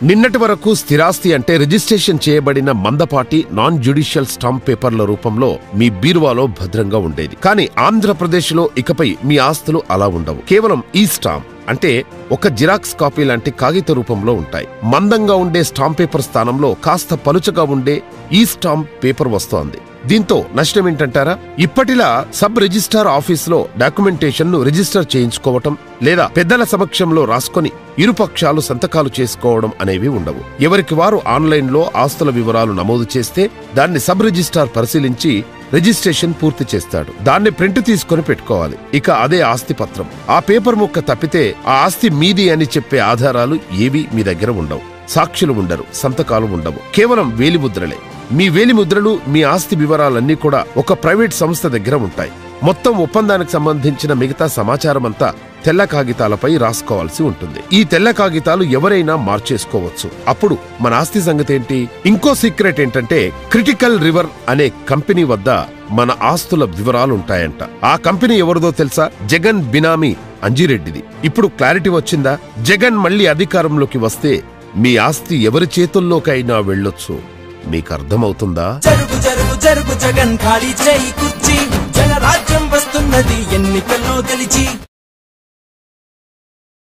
నిన్నటి వరకు స్థిరాస్తి అంటే రిజిస్ట్రేషన్ చేయబడిన మందపాటి నాన్ జ్యుడిషియల్ స్టాంప్ పేపర్ల రూపంలో మీ బీరువాలో భద్రంగా ఉండేది. కానీ ఆంధ్రప్రదేశ్లో ఇకపై మీ ఆస్తులు అలా ఉండవు. కేవలం ఈ స్టాంప్ అంటే ఒక జిరాక్స్ కాపీ లాంటి కాగిత రూపంలో ఉంటాయి. మందంగా ఉండే స్టాంప్ పేపర్ స్థానంలో కాస్త పలుచగా ఉండే ఈ స్టాంప్ పేపర్ వస్తోంది. దీంతో నష్టం ఏంటంటారా? ఇప్పటిలా సబ్ రిజిస్ట్రార్ ఆఫీసులో డాక్యుమెంటేషన్ ను రిజిస్టర్ చేయించుకోవటం లేదా పెద్దల సమక్షంలో రాసుకొని ఇరుపక్షాలు సంతకాలు చేసుకోవడం అనేవి ఉండవు. ఎవరికి వారు ఆన్లైన్లో ఆస్తుల వివరాలు నమోదు చేస్తే దాన్ని సబ్ రిజిస్ట్రార్ పరిశీలించి రిజిస్ట్రేషన్ పూర్తి చేస్తాడు. దాన్ని ప్రింట్ తీసుకొని పెట్టుకోవాలి. ఇక అదే ఆస్తి పత్రం. ఆ పేపర్ ముక్క తప్పితే ఆ ఆస్తి మీది అని చెప్పే ఆధారాలు ఏవి మీ దగ్గర ఉండవు. సాక్షులు ఉండరు, సంతకాలు ఉండవు. కేవలం వేలిముద్రలే. మీ వేలిముద్రలు, మీ ఆస్తి వివరాలన్నీ కూడా ఒక ప్రైవేట్ సంస్థ దగ్గర ఉంటాయి. మొత్తం ఒప్పందానికి సంబంధించిన మిగతా సమాచారమంతా తెల్ల కాగితాలపై రాసుకోవాల్సి ఉంటుంది. ఈ తెల్ల కాగితాలు ఎవరైనా మార్చేసుకోవచ్చు. అప్పుడు మన ఆస్తి సంగతి ఏంటి? ఇంకో సీక్రెట్ ఏంటంటే క్రిటికల్ రివర్ అనే కంపెనీ వద్ద మన ఆస్తుల వివరాలుంటాయంట. ఆ కంపెనీ ఎవరిదో తెలుసా? జగన్ బినామీ అంజిరెడ్డిది. ఇప్పుడు క్లారిటీ వచ్చిందా? జగన్ మళ్లీ అధికారంలోకి వస్తే మీ ఆస్తి ఎవరి చేతుల్లోకైనా వెళ్ళొచ్చు. మీకు అర్థమవుతుందా? జరుగు జరుగు జరుగు జగన్ ఖాళీ చేయి కుర్చీ, జనరాజ్యం వస్తున్నది ఎన్నికల్లో గెలిచి.